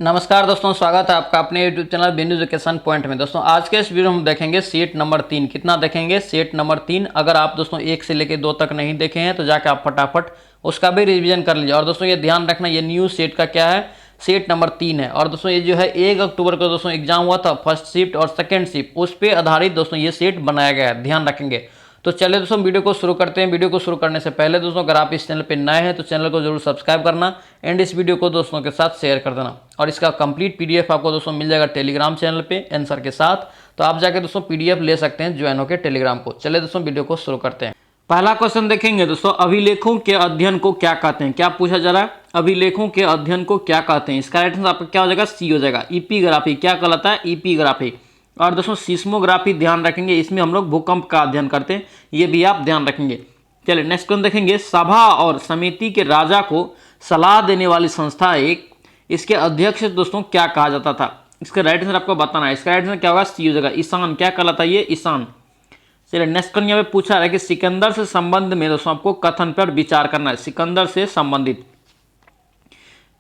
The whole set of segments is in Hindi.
नमस्कार दोस्तों, स्वागत है आपका अपने YouTube चैनल बिंदु एजुकेशन पॉइंट में। दोस्तों आज के इस वीडियो में हम देखेंगे सेट नंबर 3। कितना देखेंगे? Set number 3। अगर आप दोस्तों 1 से लेकर 2 तक नहीं देखे हैं तो जाके आप फटाफट उसका भी रिवीजन कर लीजिए। और दोस्तों ये ध्यान रखना, ये न्यू सेट का क्या है, सेट नंबर 3 है। और दोस्तों ये जो है 1 अक्टूबर को दोस्तों एग्जाम हुआ था, फर्स्ट शिफ्ट और सेकेंड शिफ्ट, उस पर आधारित दोस्तों ये सेट बनाया गया है, ध्यान रखेंगे। तो चलिए दोस्तों वीडियो को शुरू करते हैं। वीडियो को शुरू करने से पहले दोस्तों अगर आप इस चैनल पर नए हैं तो चैनल को जरूर सब्सक्राइब करना एंड इस वीडियो को दोस्तों के साथ शेयर कर देना। और इसका कंप्लीट पीडीएफ आपको दोस्तों मिल जाएगा टेलीग्राम चैनल पे आंसर के साथ, तो आप जाके दोस्तों पीडीएफ ले सकते हैं ज्वाइन होकर टेलीग्राम को। चलिए दोस्तों वीडियो को शुरू करते हैं। पहला क्वेश्चन देखेंगे दोस्तों, अभिलेखों के अध्ययन को क्या कहते हैं? क्या पूछा जा रहा है? अभिलेखों के अध्ययन को क्या कहते हैं? इसका राइट आंसर आपका क्या हो जाएगा? सी हो जाएगा। ईपीग्राफी क्या कहलाता है? ईपीग्राफी। और दोस्तों सिस्मोग्राफी ध्यान रखेंगे, इसमें हम लोग भूकंप का अध्ययन करते हैं, ये भी आप ध्यान रखेंगे। चलिए नेक्स्ट क्वेश्चन देखेंगे, सभा और समिति के राजा को सलाह देने वाली संस्था एक, इसके अध्यक्ष दोस्तों क्या कहा जाता था? इसका राइट आंसर आपको बताना है। इसका राइट आंसर क्या होगा? सी हो जाएगा। ईशान क्या कहलाता है? ये ईशान। चलिए नेक्स्ट क्वेश्चन यहाँ पे पूछा है कि सिकंदर से संबंध में दोस्तों आपको कथन पर विचार करना है। सिकंदर से संबंधित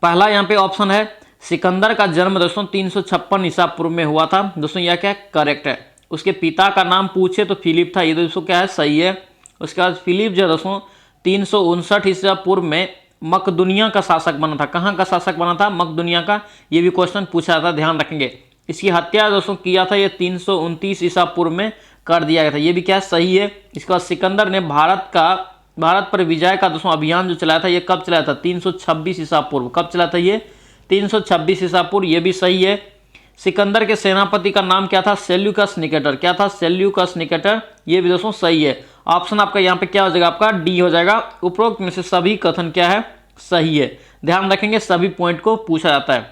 पहला यहाँ पे ऑप्शन है, सिकंदर का जन्म दोस्तों 356 ईसा पूर्व में हुआ था। दोस्तों यह क्या करेक्ट है। उसके पिता का नाम पूछे तो फिलिप था, ये दोस्तों क्या है? सही है। उसके बाद फिलिप जो दोस्तों 359 ईसा पूर्व में मकदुनिया का शासक बना था। कहाँ का शासक बना था? मकदुनिया का। ये भी क्वेश्चन पूछा था, ध्यान रखेंगे। इसकी हत्या दोस्तों किया था ये 329 ईसा पूर्व में कर दिया गया था, ये भी क्या सही है। इसके बाद सिकंदर ने भारत पर विजय का दोस्तों अभियान जो चलाया था, ये कब चलाया था? 326 ईसा पूर्व। कब चला था ये? 326 ईसा पूर्व, ये भी सही है। सिकंदर के सेनापति का नाम क्या था? Seleucus Nicator. क्या था? सेल्यूकस निकेटर, ये भी दोस्तों सही है। ऑप्शन आपका यहाँ पे क्या हो जाएगा? आपका डी हो जाएगा। उपरोक्त में से सभी कथन क्या है? सही है। ध्यान रखेंगे सभी पॉइंट को पूछा जाता है।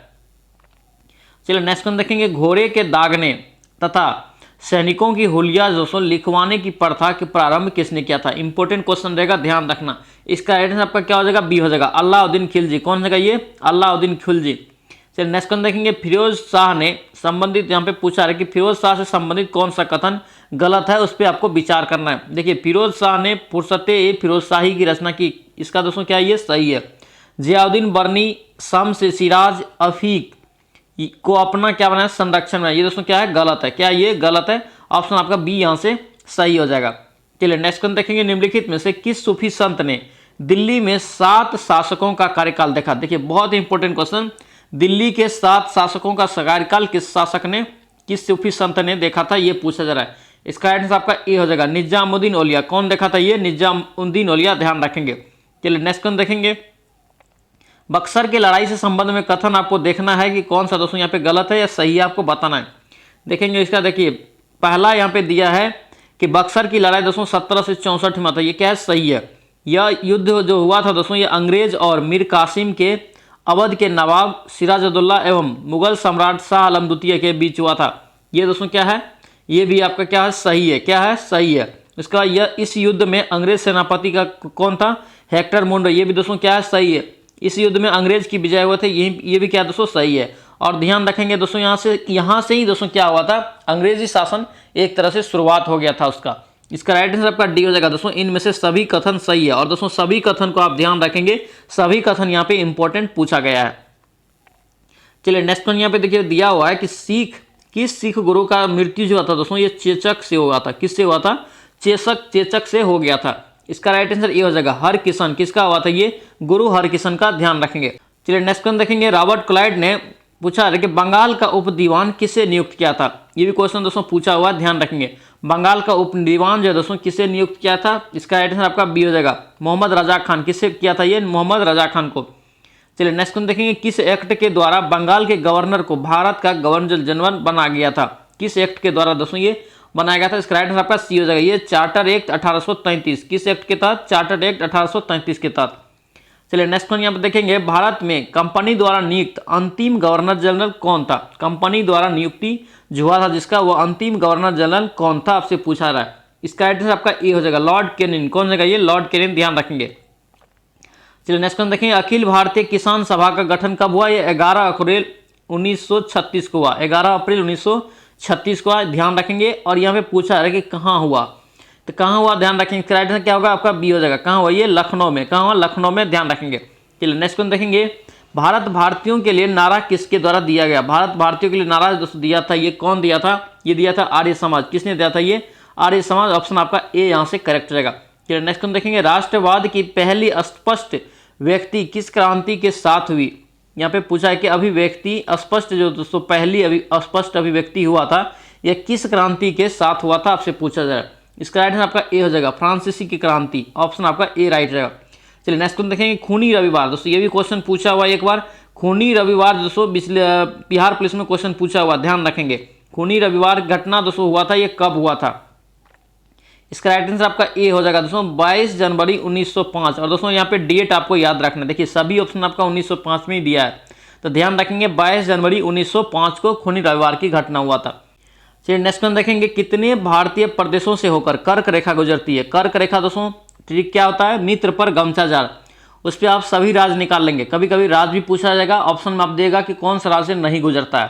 चलिए नेक्स्ट क्वेश्चन देखेंगे, घोड़े के दागने तथा सैनिकों की हुलिया दोस्तों लिखवाने की प्रथा के प्रारंभ किसने किया था? इंपॉर्टेंट क्वेश्चन रहेगा, ध्यान रखना। इसका राइट आंसर आपका क्या हो जाएगा? बी हो जाएगा। अलाउद्दीन खिलजी। कौन जगह? ये अलाउद्दीन खिलजी। चलिए नेक्स्ट क्वेश्चन देखेंगे, फिरोज शाह ने संबंधित, यहाँ पे पूछा है कि फिरोज शाह से संबंधित कौन सा कथन गलत है, उस पर आपको विचार करना है। देखिए फिरोज शाह ने फुर्सते फिरोज शाही की रचना की, इसका दोस्तों क्या ये सही है। जियाउद्दीन बर्नी शम्स सिराज अफीक को अपना क्या बनाया? संरक्षण में, ये दोस्तों क्या है? गलत है। क्या ये गलत है? ऑप्शन आपका बी यहाँ से सही हो जाएगा। चलिए नेक्स्ट क्वेश्चन देखेंगे, निम्नलिखित में से किस सूफी संत ने दिल्ली में 7 शासकों का कार्यकाल देखा? देखिए बहुत इंपॉर्टेंट क्वेश्चन, दिल्ली के 7 शासकों का कार्यकाल किस शासक ने, किस सूफी संत ने देखा था, ये पूछा जा रहा है। इसका आंसर आपका ए हो जाएगा, निजामुद्दीन औलिया। कौन देखा था? ये निजामुद्दीन औलिया, ध्यान रखेंगे। चलिए नेक्स्ट क्वेश्चन देखेंगे, बक्सर की लड़ाई से संबंध में कथन आपको देखना है कि कौन सा दोस्तों यहाँ पे गलत है या सही है, आपको बताना है। देखेंगे इसका, देखिए पहला यहाँ पे दिया है कि बक्सर की लड़ाई दोस्तों 17 से 64 में था, ये क्या है? सही है। यह युद्ध जो हुआ था दोस्तों, ये अंग्रेज और मीर कासिम के अवध के नवाब सिराजुद्दौला एवं मुगल सम्राट शाह आलम द्वितीय के बीच हुआ था, ये दोस्तों क्या है? ये भी आपका क्या है? सही है। क्या है? सही है। इसका यह इस युद्ध में अंग्रेज सेनापति का कौन था? हेक्टर मुंडो, ये भी दोस्तों क्या है? सही है। इस युद्ध में अंग्रेज की विजय हुए थे, ये भी क्या दोस्तों? सही है। और ध्यान रखेंगे दोस्तों यहाँ से ही दोस्तों क्या हुआ था? अंग्रेजी शासन एक तरह से शुरुआत हो गया था उसका। इसका राइट आंसर आपका डी हो जाएगा। दोस्तों इनमें से सभी कथन सही है। और दोस्तों सभी कथन को आप ध्यान रखेंगे, सभी कथन यहाँ पे इंपॉर्टेंट पूछा गया है। चलिए नेक्स्ट वन यहाँ पे देखिए दिया हुआ है कि किस सिख गुरु का मृत्यु जो हुआ था दोस्तों, ये चेचक से हुआ था। किससे हुआ था? चेचक से हो गया था। इसका राइट आंसर ये हो जाएगा, हरकिशन। किसका हुआ था? ये गुरु हरकिशन का, ध्यान रखेंगे। चलिए नेक्स्ट क्वेश्चन देखेंगे, रॉबर्ट क्लाइड ने पूछा है कि बंगाल का उप दीवान किसे नियुक्त किया था? ये भी क्वेश्चन दोस्तों पूछा हुआ, ध्यान रखेंगे। बंगाल का उप दीवान जो दोस्तों किसे नियुक्त किया था? इसका राइट आंसर आपका बी हो जाएगा, मोहम्मद रजा खान। किससे किया था? ये मोहम्मद रजा खान को। चलिए नेक्स्ट क्वेश्चन देखेंगे, किस एक्ट के द्वारा बंगाल के गवर्नर को भारत का गवर्नर जनरल बना गया था? किस एक्ट के द्वारा दोस्तों ये बनाया गया था? इसका राइट आंसर आपका सी हो जाएगा, ये चार्टर एक्ट 1833। किस एक्ट के तहत? चार्टर एक्ट 1833 के तहत। चलिए नेक्स्ट क्वेश्चन यहाँ पर देखेंगे, भारत में कंपनी द्वारा नियुक्त अंतिम गवर्नर जनरल कौन था? कंपनी द्वारा नियुक्ति जो हुआ था जिसका, वो अंतिम गवर्नर जनरल कौन था, आपसे पूछा रहा है। इसका राइट आंसर आपका ए हो जाएगा, लॉर्ड कैनिंग। कौन जाएगा? ये लॉर्ड कैनिंग, ध्यान रखेंगे। चलिए नेक्स्ट क्वेश्चन देखेंगे, अखिल भारतीय किसान सभा का गठन कब हुआ? ये 11 अप्रैल 1936 को हुआ। 11 अप्रैल 1936 को, ध्यान रखेंगे। और यहाँ पे पूछा है कि कहाँ हुआ, तो कहाँ हुआ ध्यान रखेंगे। क्राइटेरिया क्या होगा? आपका बी हो जाएगा। कहाँ हुआ? ये लखनऊ में। कहाँ हुआ? लखनऊ में, ध्यान रखेंगे। चलिए नेक्स्ट क्वेश्चन देखेंगे, भारत भारतीयों के लिए नारा किसके द्वारा दिया गया? भारत भारतीयों के लिए नारा दोस्तों दिया था, ये कौन दिया था? ये दिया था आर्य समाज। किसने दिया था? ये आर्य समाज। ऑप्शन आपका ए यहाँ से करेक्ट हो जाएगा। चलिए नेक्स्ट हम देखेंगे, राष्ट्रवाद की पहली स्पष्ट व्यक्ति किस क्रांति के साथ हुई? यहाँ पे पूछा है कि अभिव्यक्ति स्पष्ट, जो दोस्तों पहली स्पष्ट अभिव्यक्ति हुआ था, यह किस क्रांति के साथ हुआ था, आपसे पूछा जाए। इसका राइट आंसर आपका ए हो जाएगा, फ्रांसीसी की क्रांति। ऑप्शन आपका ए राइट रहेगा। चलिए नेक्स्ट क्वेश्चन देखेंगे, खूनी रविवार। दोस्तों ये भी क्वेश्चन पूछा हुआ एक बार, खूनी रविवार दोस्तों बिहार पुलिस में क्वेश्चन पूछा हुआ, ध्यान रखेंगे। खूनी रविवार घटना दोस्तों हुआ था, ये कब हुआ था? इसका राइट आंसर आपका ए हो जाएगा दोस्तों 22 जनवरी 1905। और दोस्तों यहाँ पे डेट आपको याद रखना है, देखिए सभी ऑप्शन आपका 1905 में ही दिया है, तो ध्यान रखेंगे 22 जनवरी 1905 को खूनी रविवार की घटना हुआ था। चलिए नेक्स्ट क्वेश्चन देखेंगे, कितने भारतीय प्रदेशों से होकर कर्क रेखा गुजरती है? कर्क रेखा दोस्तों ठीक क्या होता है? मित्र पर गमछाजार। उस पर आप सभी राज्य निकाल लेंगे, कभी कभी राज्य भी पूछा जाएगा, ऑप्शन में आप देगा कि कौन सा राज्य नहीं गुजरता है,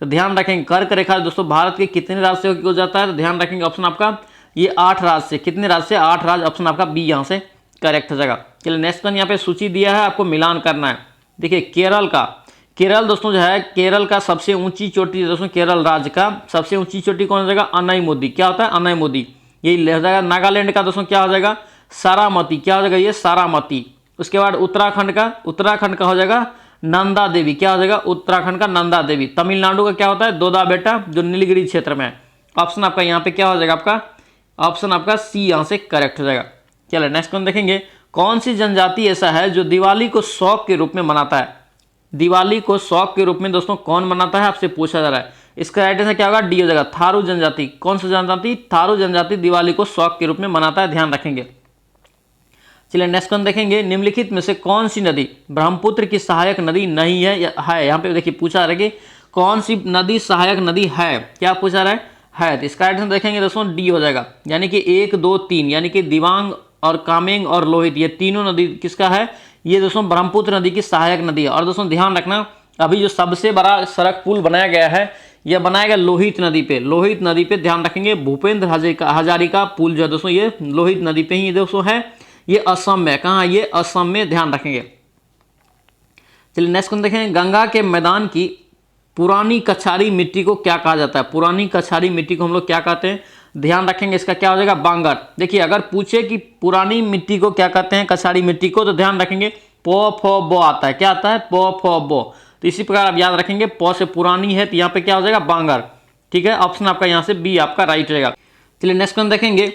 तो ध्यान रखेंगे कर्क रेखा दोस्तों भारत के कितने राज्य से गुजरता है, तो ध्यान रखेंगे ऑप्शन आपका ये 8 राज्य से। कितने राज्य से? 8 राज्य। ऑप्शन आपका बी यहाँ से करेक्ट हो जाएगा। चलिए नेक्स्ट वन, यहाँ पे सूची दिया है, आपको मिलान करना है। देखिए केरल दोस्तों जो है, केरल का सबसे ऊंची चोटी दोस्तों, केरल राज्य का सबसे ऊंची चोटी कौन हो जाएगा? अनाईमुदी। क्या होता है? अनाईमुदी। यही हो जाएगा। नागालैंड का दोस्तों क्या हो जाएगा? सारामती। क्या हो जाएगा? ये सारामती। उसके बाद उत्तराखंड का हो जाएगा नंदा देवी। क्या हो जाएगा? उत्तराखंड का नंदा देवी। तमिलनाडु का क्या होता है? दोदा बेटा, जो नीलगिरी क्षेत्र में है। ऑप्शन आपका यहाँ पे क्या हो जाएगा? आपका ऑप्शन आपका सी यहाँ से करेक्ट हो जाएगा। चलिए नेक्स्ट कौन देखेंगे, कौन सी जनजाति ऐसा है जो दिवाली को शौक के रूप में मनाता है? दिवाली को शौक के रूप में दोस्तों कौन मनाता है, आपसे पूछा जा रहा है। इसका राइट आंसर क्या होगा? डी हो जाएगा, थारू जनजाति। कौन सी जनजाति? थारू जनजाति दिवाली को शौक के रूप में मनाता है, ध्यान रखेंगे। चलिए नेक्स्ट कौन देखेंगे, निम्नलिखित में से कौन सी नदी ब्रह्मपुत्र की सहायक नदी नहीं है? यहाँ पे देखिए पूछा रहा है कि कौन सी नदी सहायक नदी है, क्या पूछा रहा है। तो इसका राइट आंसर देखेंगे दोस्तों डी हो जाएगा, यानी कि 1, 2, 3, यानी कि दिवांग और कामेंग और लोहित, ये तीनों नदी किसका है? ये दोस्तों ब्रह्मपुत्र नदी की सहायक नदी है। और दोस्तों ध्यान रखना, अभी जो सबसे बड़ा सड़क पुल बनाया गया है, यह बनाया गया लोहित नदी पे। लोहित नदी पे ध्यान रखेंगे, भूपेंद्र हजारिका पुल जो है दोस्तों, ये लोहित नदी पे ही दोस्तों है। ये असम में, कहाँ? ये असम में, ध्यान रखेंगे। चलिए नेक्स्ट कौन देखेंगे, गंगा के मैदान की पुरानी कछारी मिट्टी को क्या कहा जाता है? पुरानी कछारी मिट्टी को हम लोग क्या कहते हैं? ध्यान रखेंगे, इसका क्या हो जाएगा? बांगर। देखिए अगर पूछे कि पुरानी मिट्टी को क्या कहते हैं, कछारी मिट्टी को, तो ध्यान रखेंगे पो फो बो आता है। क्या आता है? पो फो बो। तो इसी प्रकार आप याद रखेंगे, पो से पुरानी है तो यहाँ पे क्या हो जाएगा? बांगर। ठीक है, ऑप्शन आपका यहाँ से बी आपका राइट रहेगा। चलिए नेक्स्ट कौन देखेंगे,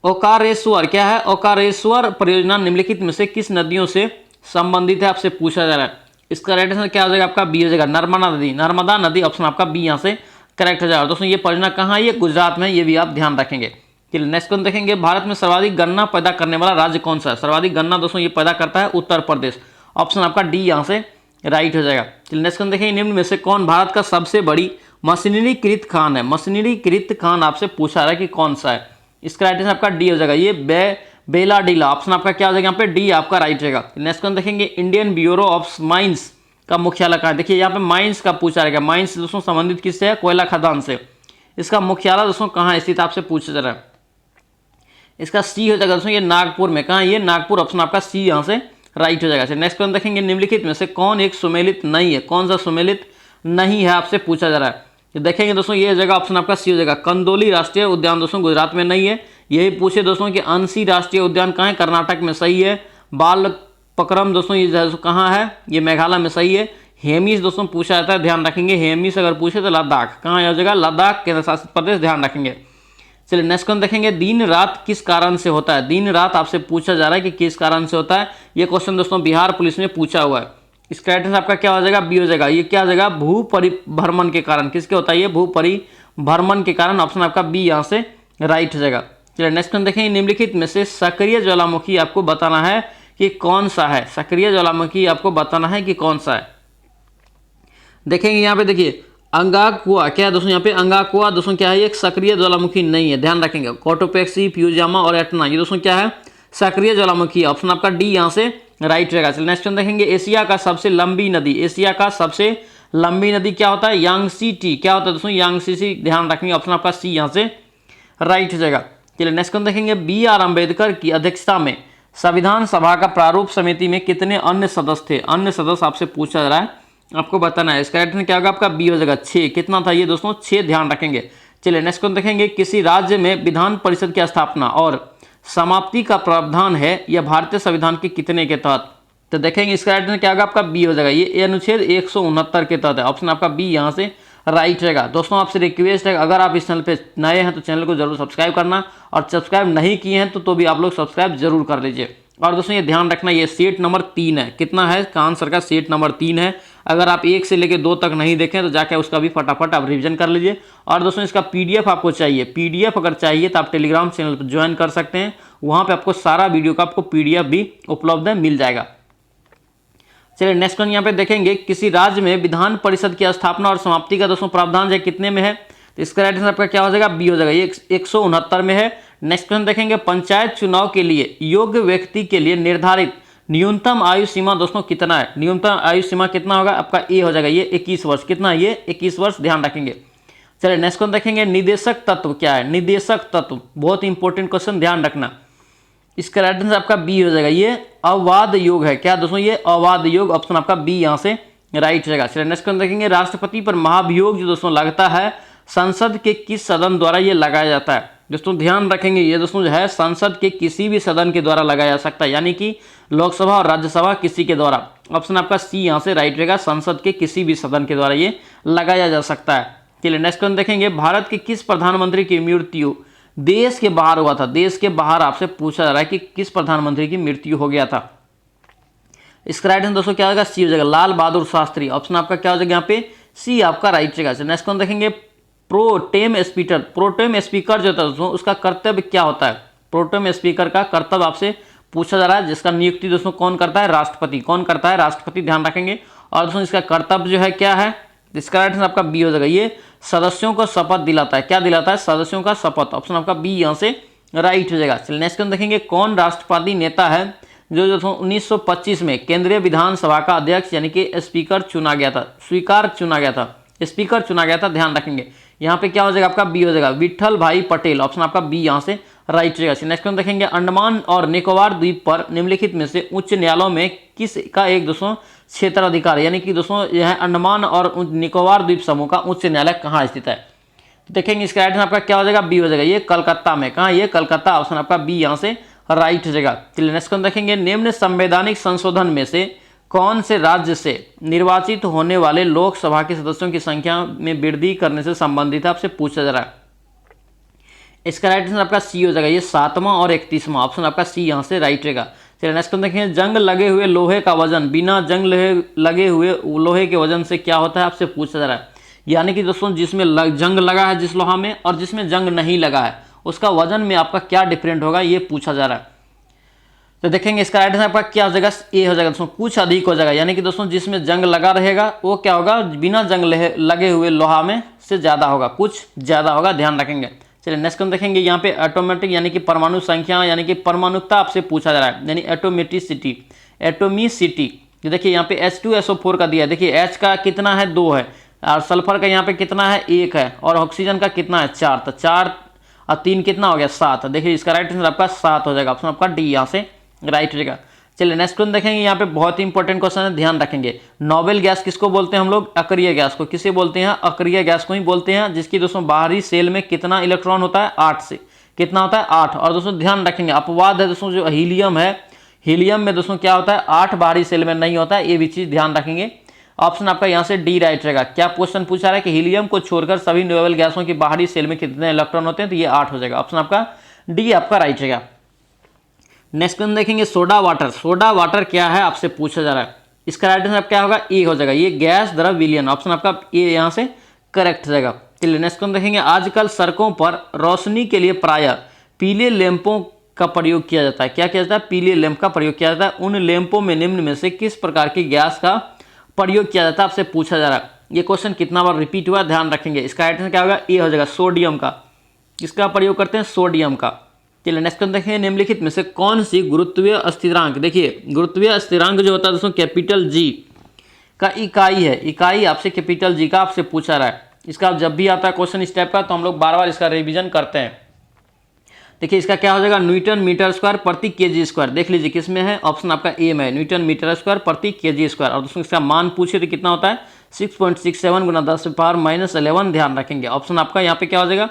ओकारेश्वर। क्या है? ओकारेश्वर परियोजना निम्नलिखित में से किस नदियों से संबंधित है, आपसे पूछा जा रहा है। इसका राइट आंसर क्या हो जाएगा? आपका बी हो जाएगा, नर्मदा नदी। नर्मदा नदी, ऑप्शन आपका बी यहाँ से करेक्ट हो जाएगा। दोस्तों ये परियोजना कहाँ है? ये गुजरात में, ये भी आप ध्यान रखेंगे। चलिए नेक्स्ट कौन देखेंगे, भारत में सर्वाधिक गन्ना पैदा करने वाला राज्य कौन सा है? सर्वाधिक गन्ना दोस्तों ये पैदा करता है उत्तर प्रदेश। ऑप्शन आपका डी यहाँ से राइट हो जाएगा। चलिए नेक्स्ट कौन देखेंगे, निम्न में से कौन भारत का सबसे बड़ी मशीनरीकृत खान है? मशीनरीकृत खान आपसे पूछा रहा है कि कौन सा है। इसका राइट आंसर आपका डी हो जाएगा, ये बेलाडीला। ऑप्शन आपका क्या हो जाएगा? यहाँ पे डी आपका राइट रहेगा। नेक्स्ट कौन देखेंगे, इंडियन ब्यूरो ऑफ माइंस का मुख्यालय कहाँ है? देखिए यहाँ पे माइंस का पूछा रहेगा। माइंस दोस्तों संबंधित किससे है? कोयला खदान से। इसका मुख्यालय दोस्तों कहाँ स्थित आपसे पूछा जा रहा है। इसका सी हो जाएगा दोस्तों, ये नागपुर में। कहाँ? ये नागपुर। ऑप्शन आपका सी यहाँ से राइट हो जाएगा। नेक्स्ट कौन देखेंगे, निम्नलिखित में से कौन एक सुमेलित नहीं है? कौन सा सुमेलित नहीं है, आपसे पूछा जा रहा है। तो देखेंगे दोस्तों, ये जगह ऑप्शन आपका सी हो जाएगा, कंदोली राष्ट्रीय उद्यान दोस्तों गुजरात में नहीं है। यही पूछे दोस्तों कि अंसी राष्ट्रीय उद्यान कहाँ है? कर्नाटक में, सही है। बाल पकरम दोस्तों ये कहाँ है? ये मेघालय में, सही है। हेमिस दोस्तों पूछा जाता है, ध्यान रखेंगे। हेमिस अगर पूछे तो लद्दाख, कहाँ हो जाएगा? लद्दाख केंद्र शासित प्रदेश, ध्यान रखेंगे। चलिए नेक्स्ट कौन देखेंगे, दिन रात किस कारण से होता है? दिन रात आपसे पूछा जा रहा है कि किस कारण से होता है। ये क्वेश्चन दोस्तों बिहार पुलिस में पूछा हुआ है। इसका राइट आंसर आपका क्या हो जाएगा? बी हो जाएगा। ये क्या हो जाएगा? भू परिभ्रमण के कारण। किसके होता है ये? भू परिभ्रमण के कारण। ऑप्शन आपका बी यहाँ से राइट हो जाएगा। चलिए नेक्स्ट कौन देखेंगे, निम्नलिखित में से सक्रिय ज्वालामुखी आपको बताना है कि कौन सा है। सक्रिय ज्वालामुखी आपको बताना है कि कौन सा है। देखेंगे यहाँ पे, देखिए अंगाकुआ क्या है दोस्तों? यहाँ पे अंगाकुआ दोस्तों क्या है? एक सक्रिय ज्वालामुखी नहीं है, ध्यान रखेंगे। कोटोपेक्सी, फ्यूजामा और एटना, ये दोस्तों क्या है? सक्रिय ज्वालामुखी। ऑप्शन आपका डी यहाँ से राइट रहेगा। चलिए नेक्स्ट देखेंगे, एशिया का सबसे लंबी नदी। एशिया का सबसे लंबी नदी क्या होता है? Yangtze T. क्या होता है दोस्तों? यांगसी, ध्यान रखेंगे। ऑप्शन आपका सी यहाँ से राइट हो जाएगा। चलिए नेक्स्ट देखेंगे, बी आर अम्बेडकर की अध्यक्षता में संविधान सभा का प्रारूप समिति में कितने अन्य सदस्य थे? अन्य सदस्य आपसे पूछा जा रहा है, आपको बताना है। इसका राइट क्या होगा आपका बी हो जाएगा 6। कितना था ये दोस्तों? 6 ध्यान रखेंगे। चलिए नेक्स्ट क्वेश्चन देखेंगे, किसी राज्य में विधान परिषद की स्थापना और समाप्ति का प्रावधान है यह भारतीय संविधान के कितने के तहत? तो देखेंगे इसका राइट क्या होगा आपका बी हो जाएगा, ये अनुच्छेद 169 के तहत है। ऑप्शन आपका बी यहाँ से राइट रहेगा। दोस्तों आपसे रिक्वेस्ट है, अगर आप इस चैनल पे नए हैं तो चैनल को जरूर सब्सक्राइब करना, और सब्सक्राइब नहीं किए हैं तो भी आप लोग सब्सक्राइब जरूर कर लीजिए। और दोस्तों ये ध्यान रखना, ये सेट नंबर 3 है। कितना है का आंसर का? सेट नंबर 3 है। अगर आप 1 से लेकर 2 तक नहीं देखें तो जाके उसका भी फटाफट आप रिवीजन कर लीजिए। और दोस्तों इसका पीडीएफ आपको चाहिए, पीडीएफ अगर चाहिए तो आप टेलीग्राम चैनल पर ज्वाइन कर सकते हैं, वहाँ पे आपको सारा वीडियो का आपको पीडीएफ भी उपलब्ध है, मिल जाएगा। चलिए नेक्स्ट वन यहाँ पे देखेंगे, किसी राज्य में विधान परिषद की स्थापना और समाप्ति का दोस्तों प्रावधान जो कितने में है? तो इसका राइट आंसर आपका क्या हो जाएगा? बी हो जाएगा, ये 169 में है। नेक्स्ट क्वेश्चन देखेंगे, पंचायत चुनाव के लिए योग्य व्यक्ति के लिए निर्धारित न्यूनतम आयु सीमा दोस्तों कितना है? न्यूनतम आयु सीमा कितना होगा आपका? ए हो जाएगा, ये 21 वर्ष। कितना? ये 21 वर्ष, ध्यान रखेंगे। चलिए नेक्स्ट क्वेश्चन देखेंगे, निदेशक तत्व क्या है? निदेशक तत्व बहुत इंपॉर्टेंट क्वेश्चन, ध्यान रखना। इसका राइट आंसर आपका बी हो जाएगा, ये अवाद योग है। क्या दोस्तों? ये अवाद योग, ऑप्शन आपका बी यहाँ से राइट रहेगा। चलिए नेक्स्ट क्वेश्चन देखेंगे, राष्ट्रपति पर महाभियोग जो दोस्तों लगता है संसद के किस सदन द्वारा ये लगाया जाता है? दोस्तों ध्यान रखेंगे, ये दोस्तों जो है संसद के किसी भी सदन के द्वारा लगाया जा सकता है, यानी कि लोकसभा और राज्यसभा किसी के द्वारा। ऑप्शन आपका सी यहाँ से राइट रहेगा, संसद के किसी भी सदन के द्वारा ये लगाया जा सकता है। चलिए नेक्स्ट क्वेश्चन देखेंगे, भारत के किस प्रधानमंत्री की मृत्यु देश के बाहर हुआ था? देश के बाहर आपसे पूछा जा रहा है कि किस प्रधानमंत्री की मृत्यु हो गया था। इसका राइट आंसर दोस्तों क्या होगा? सी हो जाएगा, लाल बहादुर शास्त्री। ऑप्शन आपका क्या हो जाएगा यहाँ पे? सी आपका राइट रहेगा। नेक्स्ट कौन देखेंगे, प्रोटेम स्पीकर। प्रोटेम स्पीकर जो होता है दोस्तों उसका कर्तव्य क्या होता है? प्रोटेम स्पीकर का कर्तव्य आपसे पूछा जा रहा है, जिसका नियुक्ति दोस्तों कौन करता है? राष्ट्रपति। कौन करता है? राष्ट्रपति, ध्यान रखेंगे। और दोस्तों इसका कर्तव्य जो है क्या है? इसका राइट आंसर आपका बी हो जाएगा, ये सदस्यों को शपथ दिलाता है। क्या दिलाता है? सदस्यों का शपथ। ऑप्शन आपका बी यहाँ से राइट हो जाएगा। चलिए नेक्स्ट देखेंगे, कौन राष्ट्रवादी नेता है जो 1925 में केंद्रीय विधानसभा का अध्यक्ष यानी कि स्पीकर चुना गया था? स्पीकर चुना गया था, ध्यान रखेंगे। यहाँ पे क्या हो जाएगा आपका? बी हो जाएगा, विट्ठल भाई पटेल। ऑप्शन आपका बी यहाँ से राइट रहेगा। नेक्स्ट देखेंगे, अंडमान और निकोबार द्वीप पर निम्नलिखित में से उच्च न्यायालयों में किस का एक दोस्तों क्षेत्राधिकार, यानी कि दोस्तों यह अंडमान और निकोबार द्वीप समूह का उच्च न्यायालय कहाँ स्थित है? देखेंगे इसका राइट आपका क्या हो जाएगा? बी हो जाएगा, ये कलकत्ता में। कहाँ? ये कलकत्ता। ऑप्शन आपका बी यहाँ से राइट हो जाएगा। चलिए नेक्स्ट देखेंगे, निम्न संवैधानिक संशोधन में से कौन से राज्य से निर्वाचित होने वाले लोकसभा के सदस्यों की संख्या में वृद्धि करने से संबंधित है? आपसे पूछा जा रहा है। इसका राइट आंसर आपका सी हो जाएगा, ये 7वां और 31वां। ऑप्शन आपका सी यहाँ से राइट रहेगा। चलिए नेक्स्ट देखें, जंग लगे हुए लोहे का वजन बिना जंग लगे हुए लोहे के वजन से क्या होता है? आपसे पूछा जा रहा है। यानी कि दोस्तों जिसमें जंग लगा है जिस लोहा में और जिसमें जंग नहीं लगा है उसका वजन में आपका क्या डिफरेंट होगा, ये पूछा जा रहा है। तो देखेंगे इसका राइट आंसर आपका क्या हो जाएगा? ए हो जाएगा दोस्तों, कुछ अधिक हो जाएगा। यानी कि दोस्तों जिसमें जंग लगा रहेगा वो क्या होगा? बिना जंग लगे हुए लोहा में से ज्यादा होगा, कुछ ज्यादा होगा, ध्यान रखेंगे। चलिए नेक्स्ट हम देखेंगे, यहाँ पे ऑटोमेटिक यानी कि परमाणु संख्या यानी कि परमाणुकता आपसे पूछा जा रहा है, यानी एटोमिसिटी। देखिए यहाँ पे H2SO4 का दिया है। देखिए H का कितना है? 2 है, और सल्फर का यहाँ पे कितना है? 1 है, और ऑक्सीजन का कितना है? 4। तो 4 और 3 कितना हो गया? 7। देखिए इसका राइट आंसर आपका 7 हो जाएगा। ऑप्शन आपका डी यहाँ से राइट रहेगा। चलिए नेक्स्ट क्वेश्चन देखेंगे, यहाँ पे बहुत ही इंपॉर्टेंट क्वेश्चन है, ध्यान रखेंगे। नोबेल गैस किसको बोलते हैं हम लोग? अक्रिय गैस को। किसे बोलते हैं? अक्रिय गैस को ही बोलते हैं, जिसकी दोस्तों बाहरी सेल में कितना इलेक्ट्रॉन होता है? 8 से। कितना होता है? 8। और दोस्तों ध्यान रखेंगे, अपवाद है दोस्तों जो हीलियम है, हीलियम में दोस्तों क्या होता है? 8 बाहरी सेल में नहीं होता है, ये भी चीज ध्यान रखेंगे। ऑप्शन आपका यहाँ से डी राइट रहेगा। क्या क्वेश्चन पूछा रहा है कि हीलियम को छोड़कर सभी नोबेल गैसों की बाहरी सेल में कितने इलेक्ट्रॉन होते हैं? तो ये 8 हो जाएगा। ऑप्शन आपका डी आपका राइट रहेगा। नेक्स्ट हम देखेंगे, सोडा वाटर। सोडा वाटर क्या है? आपसे पूछा जा रहा है। इसका राइट आंसर क्या होगा? ए हो जाएगा, ये गैस द्रव विलयन। ऑप्शन आपका ए यहाँ से करेक्ट रहेगा। चलिए नेक्स्ट हम देखेंगे, आजकल सड़कों पर रोशनी के लिए प्रायः पीले लैंपों का प्रयोग किया जाता है। क्या किया जाता है? पीले लैंप का प्रयोग किया जाता है। उन लैंपों में निम्न में से किस प्रकार की गैस का प्रयोग किया जाता है? आपसे पूछा जा रहा है। ये क्वेश्चन कितना बार रिपीट हुआ, ध्यान रखेंगे। इसका राइट आंसर क्या होगा? ए हो जाएगा, सोडियम का। किसका प्रयोग करते हैं? सोडियम का। चलिए नेक्स्ट देखें, निम्नलिखित में से कौन सी गुरुत्वीय स्थिरांक, देखिए गुरुत्वीय स्थिरांक जो होता है दोस्तों कैपिटल जी का इकाई है। इकाई आपसे कैपिटल जी का आपसे पूछा रहा है। इसका जब भी आता है क्वेश्चन इस टाइप का तो हम लोग बार बार इसका रिवीजन करते हैं। देखिए इसका क्या हो जाएगा, न्यूटन मीटर स्क्वायर प्रति केजी स्क्वायर। देख लीजिए किसमें है, ऑप्शन आपका ए में, न्यूटन मीटर स्क्वायर प्रति केजी स्क्वायर। और दोस्तों इसका मान पूछे तो कितना होता है, 6.67 गुना 10⁻11। ध्यान रखेंगे ऑप्शन आपका यहाँ पे क्या हो जाएगा,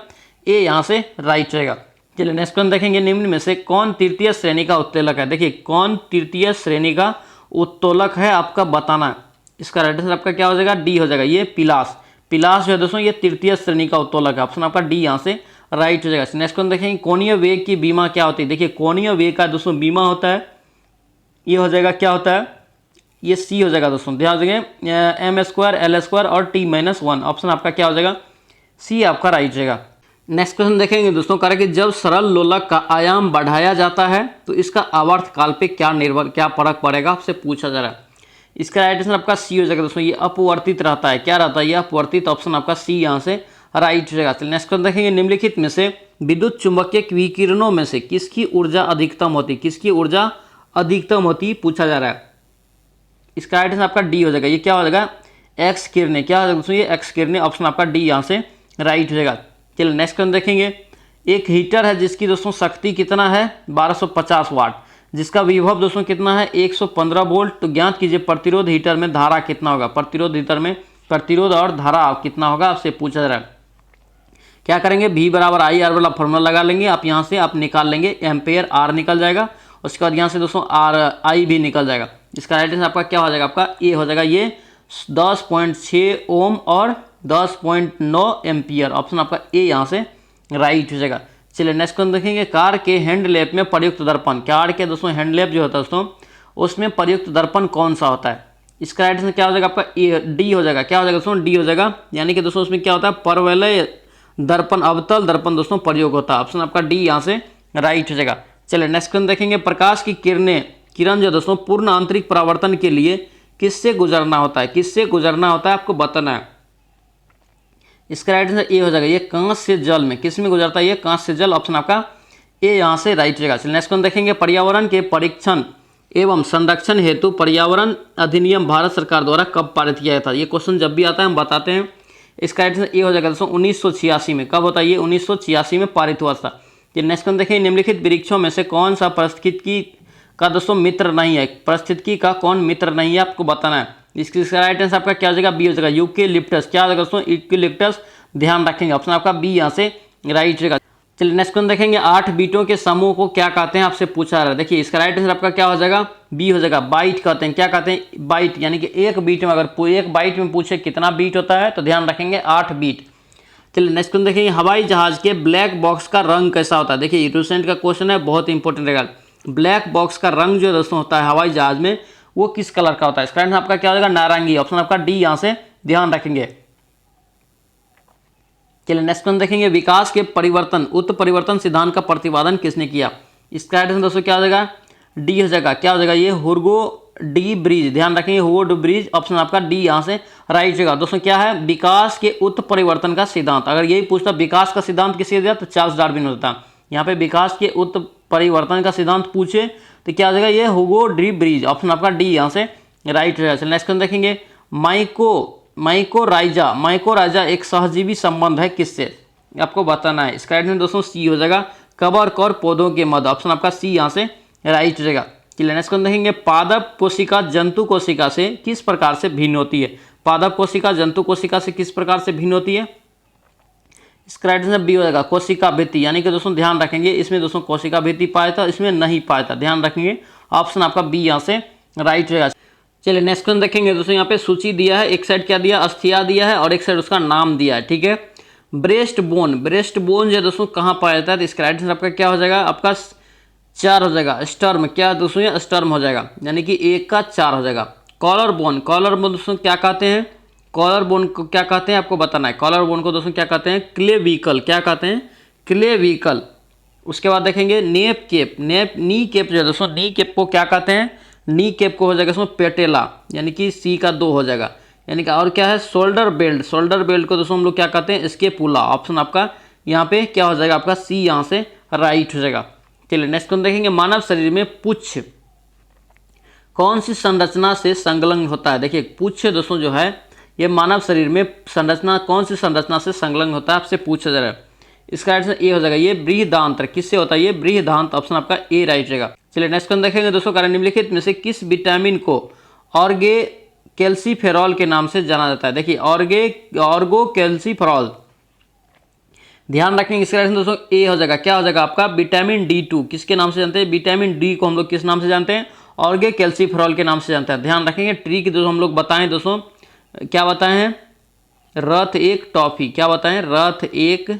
ए यहाँ से राइट रहेगा। चलिए नेक्स्ट क्वेश्चन देखेंगे, निम्न में से कौन तृतीय श्रेणी का उत्तोलक है। देखिए कौन तृतीय श्रेणी का उत्तोलक है आपका बताना है। इसका राइट आंसर आपका क्या हो जाएगा, डी हो जाएगा। ये पिलास, पिलास जो है दोस्तों ये तृतीय श्रेणी का उत्तोलक है। ऑप्शन आपका डी यहाँ से राइट हो जाएगा। नेक्स्ट क्वेश्चन देखेंगे, कोणीय वेग की बीमा क्या होती है। देखिए कोणीय वेग का दोस्तों बीमा होता है, ये हो जाएगा क्या होता है, ये सी हो जाएगा दोस्तों। ध्यान देंगे m² l² और t-1। ऑप्शन आपका क्या हो जाएगा, सी आपका राइट हो जाएगा। नेक्स्ट क्वेश्चन देखेंगे दोस्तों, करें कि जब सरल लोलक का आयाम बढ़ाया जाता है तो इसका आवर्त काल पे क्या फर्क पड़ेगा, आपसे पूछा जा रहा है। इसका राइट आंसर आपका सी हो जाएगा दोस्तों, ये अपवर्तित रहता है। क्या रहता है, ये अपवर्तित। ऑप्शन आपका सी यहाँ से राइट हो जाएगा। चलिए नेक्स्ट क्वेश्चन देखेंगे, निम्नलिखित में से विद्युत चुंबकीय विकिरणों में से किसकी ऊर्जा अधिकतम होती, किसकी ऊर्जा अधिकतम होती पूछा जा रहा है। इसका राइट आंसर आपका डी हो जाएगा। ये क्या हो जाएगा, एक्स किरणें। क्या हो जाएगा दोस्तों, ये एक्स किरणें। ऑप्शन आपका डी यहाँ से राइट हो जाएगा। चलिए नेक्स्ट क्वेश्चन देखेंगे, एक हीटर है जिसकी दोस्तों शक्ति कितना है, 1250 वाट, जिसका विभव दोस्तों कितना है, 115 वोल्ट। तो ज्ञात कीजिए प्रतिरोध हीटर में धारा कितना होगा। प्रतिरोध हीटर में प्रतिरोध और धारा कितना होगा, आपसे पूछा जा रहा है। क्या करेंगे, V बराबर आई आर वाला फॉर्मूला लगा लेंगे। आप यहाँ से आप निकाल लेंगे, एम्पेयर आर निकल जाएगा। उसके बाद यहाँ से दोस्तों आर आई भी निकल जाएगा। इसका राइट आंसर आपका क्या हो जाएगा, आपका ए हो जाएगा। ये 10.6 ओम और 10.9 एम्पियर। ऑप्शन आपका ए यहाँ से राइट हो जाएगा। चलिए नेक्स्ट क्वेश्चन देखेंगे, कार के हैंडलैप में प्रयुक्त दर्पण, कार के दोस्तों हैंडलैप जो होता है दोस्तों उसमें प्रयुक्त दर्पण कौन सा होता है। इसका राइट आंसर क्या हो जाएगा, आपका ए डी हो जाएगा। क्या हो जाएगा दोस्तों, डी हो जाएगा। यानी कि दोस्तों उसमें क्या होता है, परवलय दर्पण, अवतल दर्पण दोस्तों प्रयोग होता है। ऑप्शन आपका डी यहाँ से राइट हो जाएगा। चलिए नेक्स्ट क्वेश्चन देखेंगे, प्रकाश की किरण जो दोस्तों पूर्ण आंतरिक परावर्तन के लिए किससे गुजरना होता है, किससे गुजरना होता है आपको बताना है। इसका राइट आंसर ए हो जाएगा। ये कांच से जल में, किस में गुजरता है, ये कांच से जल। ऑप्शन आपका ए यहाँ से राइट हो जाएगा। चलिए नेक्स्ट क्वेश्चन देखेंगे, पर्यावरण के परीक्षण एवं संरक्षण हेतु पर्यावरण अधिनियम भारत सरकार द्वारा कब पारित किया था। ये क्वेश्चन जब भी आता है हम बताते हैं। इसका राइट आंसर ए हो जाएगा दोस्तों 1986 में। कब होता है, ये 1986 में पारित हुआ था। ये नेक्स्ट क्वेश्चन देखें, निम्नलिखित वृक्षों में से कौन सा पारिस्थितिकी का दोस्तों मित्र नहीं है, पारिस्थितिकी का कौन मित्र नहीं है आपको बताना है। इसका राइट आंसर आपका क्या हो जाएगा, बी हो जाएगा, यूकेलिप्टस। क्या हो जाएगा दोस्तों, यूकेलिप्टस। ध्यान रखेंगे ऑप्शन आपका बी यहाँ से राइट रहेगा। चलिए नेक्स्ट क्वेश्चन देखेंगे, 8 बीटों के समूह को क्या कहते हैं, आपसे पूछा जा रहा है। देखिए इसका राइट आंसर आपका क्या हो जाएगा, बी हो जाएगा, बाइट कहते हैं। क्या कहते हैं, बाइट। यानी कि एक बीट में, अगर एक बाइट में पूछे कितना बीट होता है तो ध्यान रखेंगे 8 बीट। चलिए नेक्स्ट क्वेश्चन देखेंगे, हवाई जहाज के ब्लैक बॉक्स का रंग कैसा होता है। देखिए रिसेंट का क्वेश्चन है, बहुत इंपॉर्टेंट रहेगा। ब्लैक बॉक्स का रंग जो दोस्तों होता है हवाई जहाज में वो किस कलर का होता है। इसका आंसर आपका क्या हो जाएगा, नारंगी। ऑप्शन आपका डी यहाँ से ध्यान रखेंगे। चलिए नेक्स्ट क्वेश्चन देखेंगे, विकास के परिवर्तन उत्परिवर्तन सिद्धांत का प्रतिपादन किसने किया। इसका आंसर दोस्तों क्या हो जाएगा, डी हो जाएगा। क्या हो जाएगा, ये हुगो डी ब्रिज। ध्यान रखेंगे, हुगो डी ब्रिज। ऑप्शन आपका डी यहाँ से राइट होगा। दोस्तों क्या है, विकास के उत्परिवर्तन का सिद्धांत। अगर यही पूछता विकास का सिद्धांत किसने दिया तो चार्ल्स डार्विन होता। यहाँ पे विकास के उत्परिवर्तन का सिद्धांत पूछे तो क्या हो जाएगा, ये हुगो डी ब्रिज। ऑप्शन आपका डी यहाँ से राइट रहेगा। चलिए नेक्स्ट क्वेश्चन देखेंगे, माइकोराइजा एक सहजीवी संबंध है किससे, आपको बताना है। इसका राइट में दोस्तों सी हो जाएगा, कवक और पौधों के मध्य। ऑप्शन आपका सी यहाँ से राइट हो जाएगा। चलिए नेक्स्ट क्वेश्चन देखेंगे, पादप कोशिका जंतु कोशिका से किस प्रकार से भिन्न होती है। पादप कोशिका जंतु कोशिका से किस प्रकार से भिन्न होती है। इसका राइट आंसर बी हो जाएगा, कोशिका भित्ति। यानी कि दोस्तों ध्यान रखेंगे, इसमें दोस्तों कोशिका भित्ति पाया था, इसमें नहीं पाया था। ध्यान रखेंगे, ऑप्शन आपका बी यहाँ से राइट रहेगा। चलिए नेक्स्ट क्वेश्चन देखेंगे दोस्तों, यहाँ पे सूची दिया है, एक साइड क्या दिया, अस्थिया दिया है और एक साइड उसका नाम दिया है। ठीक है, ब्रेस्ट बोन जो दोस्तों कहाँ पाया जाता है। तो इसका राइट आंसर आपका क्या हो जाएगा, आपका 4 हो जाएगा। स्टर्म, क्या दोस्तों ये स्टर्म हो जाएगा, यानी कि 1 का 4 हो जाएगा। कॉलर बोन दोस्तों क्या कहते हैं, कॉलर बोन को क्या कहते हैं आपको बताना है। कॉलर बोन को दोस्तों क्या कहते हैं, क्लेविकल। क्या कहते हैं, क्लेविकल। उसके बाद देखेंगे नी केप जो है दोस्तों, नी केप को क्या कहते हैं, नी केप को हो जाएगा इसमें पेटेला, यानी कि सी का 2 हो जाएगा। यानी कि और क्या है, शोल्डर बेल्ट को दोस्तों हम लोग क्या कहते हैं, स्केपुला। ऑप्शन आपका यहाँ पे क्या हो जाएगा, आपका सी यहाँ से राइट हो जाएगा। चलिए नेक्स्ट क्वेश्चन देखेंगे, मानव शरीर में पुच्छ कौन सी संरचना से संलग्न होता है। देखिए पुच्छ दोस्तों जो है ये मानव शरीर में संरचना कौन सी संरचना से संलग्न होता है, आपसे पूछा जा रहा है। इसका आंसर ए हो जाएगा, ये बृहदान्त्र किससे होता है, ये बृहदान्त्र, ऑप्शन आपका ए राइट रहेगा। चलिए नेक्स्ट क्वेश्चन देखेंगे दोस्तों, कारण निम्नलिखित में से किस विटामिन को ऑर्गे कैल्सीफेरॉल के नाम से जाना जाता है। देखिए ऑर्गो कैल्सीफेरॉल, ध्यान रखेंगे इसका आंसर दोस्तों ए हो जाएगा, क्या हो जाएगा आपका विटामिन D2, किसके नाम से जानते हैं, विटामिन डी को हम लोग किस नाम से जानते हैं, ऑर्गे कैल्सीफेरॉल के नाम से जानते हैं। ध्यान रखेंगे ट्री की दोस्तों हम लोग बताएं दोस्तों, क्या बताए हैं, रथ एक टॉफी, क्या बताएं, रथ एक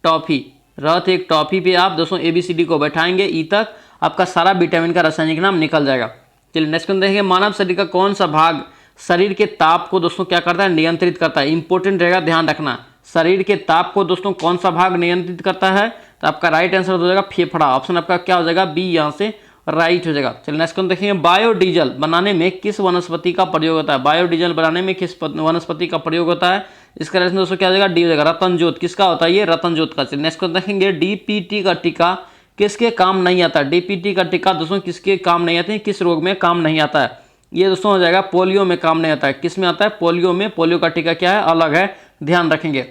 टॉफी, रथ एक टॉफी पे आप दोस्तों ABCD को बैठाएंगे ई तक, आपका सारा विटामिन का रासायनिक नाम निकल जाएगा। चलिए नेक्स्ट क्वेश्चन देखेंगे, मानव शरीर का कौन सा भाग शरीर के ताप को दोस्तों क्या करता है, नियंत्रित करता है। इंपॉर्टेंट रहेगा, ध्यान रखना, शरीर के ताप को दोस्तों कौन सा भाग नियंत्रित करता है, तो आपका राइट आंसर हो जाएगा फेफड़ा, ऑप्शन आपका क्या हो जाएगा बी, यहाँ से राइट हो जाएगा। चलिए नेक्स्ट क्वेश्चन देखेंगे, बायोडीजल बनाने में किस वनस्पति का प्रयोग होता है, बायोडीजल बनाने में किस वनस्पति का प्रयोग होता है, इसका आंसर दोस्तों क्या हो जाएगा डी हो जाएगा, रतनजोत, किसका होता है ये, रतनजोत का। चलिए नेक्स्ट क्वेश्चन देखेंगे, DPT का टीका किसके काम नहीं आता, DPT का टीका दोस्तों किसके काम नहीं आते हैं, किस रोग में काम नहीं आता है, ये दोस्तों हो जाएगा पोलियो में काम नहीं आता है। किस में आता है, पोलियो में, पोलियो का टीका क्या है, अलग है, ध्यान रखेंगे।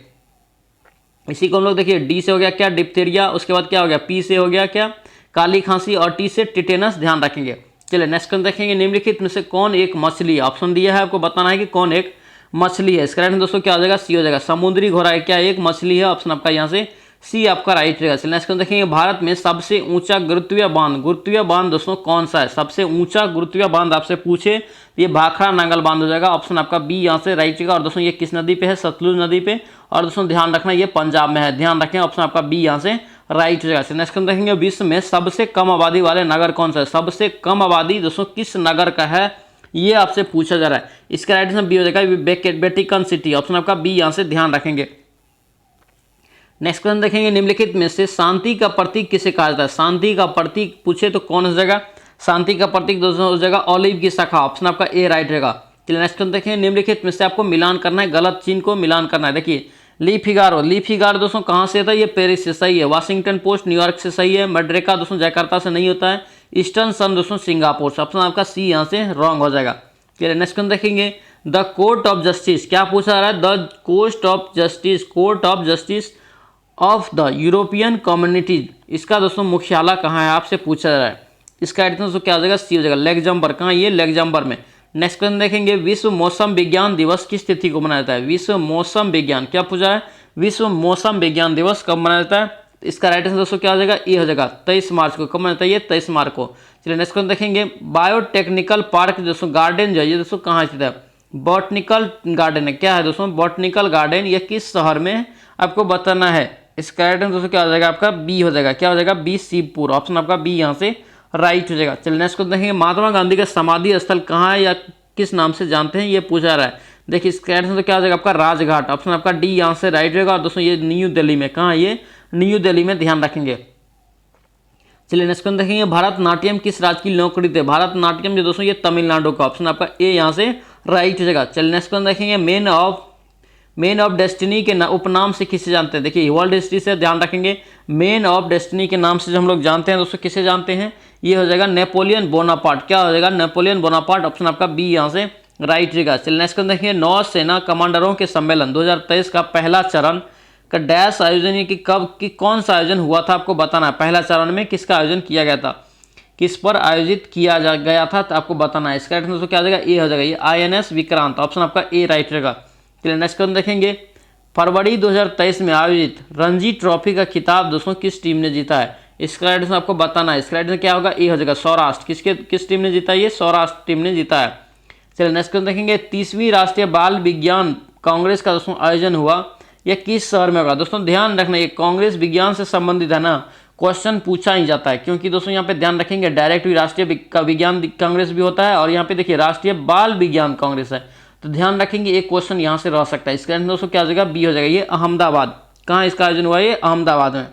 इसी को हम लोग देखिए डी से हो गया क्या, डिप्थीरिया, उसके बाद क्या हो गया, पी से हो गया क्या, काली खांसी, और टी से टिटेनस, ध्यान रखेंगे। चलिए नेक्स्ट क्वेश्चन देखेंगे, निम्नलिखित में से कौन एक मछली है, ऑप्शन दिया है आपको बताना है कि कौन एक मछली है। इसका राइट दोस्तों क्या हो जाएगा, सी हो जाएगा, समुद्री घोड़ा है, क्या एक मछली है, ऑप्शन आपका यहाँ से सी आपका राइट रहेगा। चलिए नेक्स्ट क्वेश्चन देखेंगे, भारत में सबसे ऊंचा गुरुत्वीय बांध दोस्तों कौन सा है, सबसे ऊंचा गुरुत्वीय बांध आपसे पूछे ये भाखड़ा नांगल बांध हो जाएगा, ऑप्शन आपका बी यहाँ से राइट रहेगा। और दोस्तों ये किस नदी पे है, सतलुज नदी पे, और दोस्तों ध्यान रखना ये पंजाब में है, ध्यान रखें, ऑप्शन आपका बी यहाँ से राइट हो जाएगा। नेक्स्ट क्वेश्चन देखेंगे, विश्व में सबसे कम आबादी वाले नगर कौन सा है, सबसे कम आबादी दोस्तों किस नगर का है, ये आपसे पूछा जा रहा है। इसका राइट आंसर बी हो जाएगा, वेटिकन सिटी, ऑप्शन आपका बी यहाँ से ध्यान रखेंगे। नेक्स्ट क्वेश्चन देखेंगे, निम्नलिखित में से शांति का प्रतीक किसे कहा जाता है, शांति का प्रतीक पूछे तो कौन हो जाएगा, शांति का प्रतीक दोस्तों हो जाएगा ऑलिव की शाखा, ऑप्शन आपका ए राइट रहेगा। चलिए नेक्स्ट क्वेश्चन देखेंगे, निम्नलिखित में से आपको मिलान करना है, गलत चिन्ह को मिलान करना है। देखिए ली फिगारो दोस्तों कहाँ से था, ये पेरिस से सही है, वाशिंगटन पोस्ट न्यूयॉर्क से सही है, मड्रिका दोस्तों जकार्ता से नहीं होता है, ईस्टर्न सन दोस्तों सिंगापुर से, ऑप्शन आपका सी यहाँ से रॉन्ग हो जाएगा। चलिए नेक्स्ट क्वेश्चन देखेंगे, द कोर्ट ऑफ जस्टिस, क्या पूछा जा रहा है, the court of justice of the European communities, इसका दोस्तों मुख्यालय कहाँ है आपसे पूछा जा रहा है। इसका आंसर दोस्तों क्या हो जाएगा, सी हो जाएगा, लेग्जमबर्ग, कहाँ ये लेग्जमबर्ग में। नेक्स्ट क्वेश्चन देखेंगे, विश्व मौसम विज्ञान दिवस किस तिथि को मनाया जाता है, विश्व मौसम विज्ञान, क्या पूछा है, विश्व मौसम विज्ञान दिवस कब मनाया जाता है, इसका राइट आंसर दोस्तों क्या हो जाएगा, ए हो जाएगा 23 मार्च को, कब मनाया जाता है ये 23 मार्च को। चलिए नेक्स्ट क्वेश्चन देखेंगे, बायोटेक्निकल पार्क दोस्तों गार्डन जो है ये दोस्तों कहाँ स्थित है, बॉटनिकल गार्डन है, क्या है दोस्तों बॉटनिकल गार्डन, ये किस शहर में आपको बताना है। इसका राइट आंसर दोस्तों क्या हो जाएगा आपका बी हो जाएगा, क्या हो जाएगा बी, शिवपुर, ऑप्शन आपका बी यहाँ से राइट हो जाएगा। चलिए नेक्स्ट क्वेश्चन देखेंगे, महात्मा गांधी का समाधि स्थल कहाँ है या किस नाम से जानते हैं, ये पूछा रहा है। देखिए इसका आंसर तो क्या हो जाएगा आपका राजघाट, ऑप्शन आपका डी यहाँ से राइट रहेगा। और दोस्तों ये न्यू दिल्ली में, कहाँ ये न्यू दिल्ली में, ध्यान रखेंगे। चलिए नेक्स्ट क्वेश्चन देखेंगे, भारतनाट्यम किस राज्य की लोकनृत्य है, भारतनाट्यम जो दोस्तों ये तमिलनाडु का, ऑप्शन आपका ए यहाँ से राइट हो जाएगा। चलिए नेक्स्ट क्वेश्चन देखेंगे, मैन ऑफ डेस्टिनी के उपनाम से किसे जानते हैं। देखिए वर्ल्ड हिस्ट्री से ध्यान रखेंगे, मैन ऑफ डेस्टिनी के नाम से जो हम लोग जानते हैं दोस्तों किसे जानते हैं, ये हो जाएगा नेपोलियन बोनापार्ट, क्या हो जाएगा नेपोलियन बोनापार्ट, ऑप्शन आपका बी यहाँ से राइट रहेगा। चलिए नेक्स्ट क्वेश्चन देखिए, नौसेना कमांडरों के सम्मेलन 2023 का पहला चरण का डैश आयोजन की कौन सा आयोजन हुआ था आपको बताना है। पहला चरण में किसका आयोजन किया गया था, किस पर आयोजित किया गया था तो आपको बताना है। इसका आंसर क्या हो जाएगा, ए हो जाएगा, ये INS विक्रांत, ऑप्शन आपका ए राइट रहेगा। चलिए नेक्स्ट क्वेश्चन देखेंगे, फरवरी 2023 में आयोजित रणजी ट्रॉफी का खिताब दोस्तों किस टीम ने जीता है। इसका आंसर आपको बताना है। इसका आंसर क्या होगा, ए हो जाएगा सौराष्ट्र, किस टीम ने जीता है, ये सौराष्ट्र टीम ने जीता है। चलिए नेक्स्ट क्वेश्चन देखेंगे, 30वीं राष्ट्रीय बाल विज्ञान कांग्रेस का दोस्तों आयोजन हुआ, यह किस शहर में होगा। दोस्तों ध्यान रखना, ये कांग्रेस विज्ञान से संबंधित है ना, क्वेश्चन पूछा ही जाता है, क्योंकि दोस्तों यहाँ पे ध्यान रखेंगे डायरेक्ट राष्ट्रीय विज्ञान कांग्रेस भी होता है और यहाँ पे देखिए राष्ट्रीय बाल विज्ञान कांग्रेस है, तो ध्यान रखेंगे एक क्वेश्चन यहाँ से रह सकता है। इसका आंसर दोस्तों क्या हो जाएगा, बी हो जाएगा, ये अहमदाबाद, कहाँ इसका आयोजन हुआ, ये अहमदाबाद में।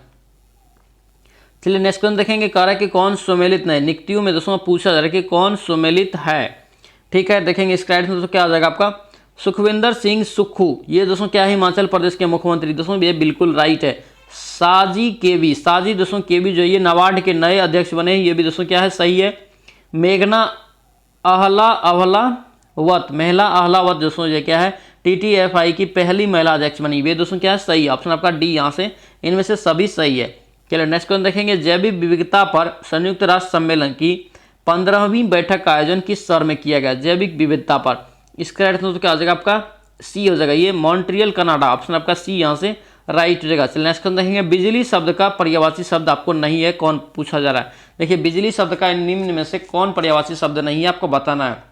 चलिए नेक्स्ट क्वेश्चन देखेंगे, कह रहा है कि कौन सुमेलित नहीं, नियुक्तियों में दोस्तों पूछा जा रहा है कि कौन सुमेलित है, ठीक है। देखेंगे इसका आंसर दोस्तों क्या हो जाएगा आपका सुखविंदर सिंह सुक्खू, ये दोस्तों क्या है हिमाचल प्रदेश के मुख्यमंत्री, दोस्तों ये बिल्कुल राइट है। साजी दोस्तों केवी जो ये नाबार्ड के नए अध्यक्ष बने, ये भी दोस्तों क्या है सही है। मेघना महिला अहलावत दोस्तों ये क्या है TTFI की पहली महिला अध्यक्ष बनी। वे दोस्तों क्या है, सही, ऑप्शन आपका डी यहाँ से इनमें से सभी सही है। चलिए नेक्स्ट क्वेश्चन देखेंगे, जैविक विविधता पर संयुक्त राष्ट्र सम्मेलन की 15वीं बैठक का आयोजन किस शहर में किया गया? जैविक विविधता पर, इसका राइट आंसर क्या हो जाएगा आपका सी हो जाएगा, ये मॉन्ट्रियल कनाडा, ऑप्शन आपका सी यहाँ से राइट हो जाएगा। चलिए नेक्स्ट क्वेश्चन देखेंगे, बिजली शब्द का पर्यायवाची शब्द आपको नहीं है, कौन पूछा जा रहा है? देखिए बिजली शब्द का निम्न में से कौन पर्यायवाची शब्द नहीं है आपको बताना है।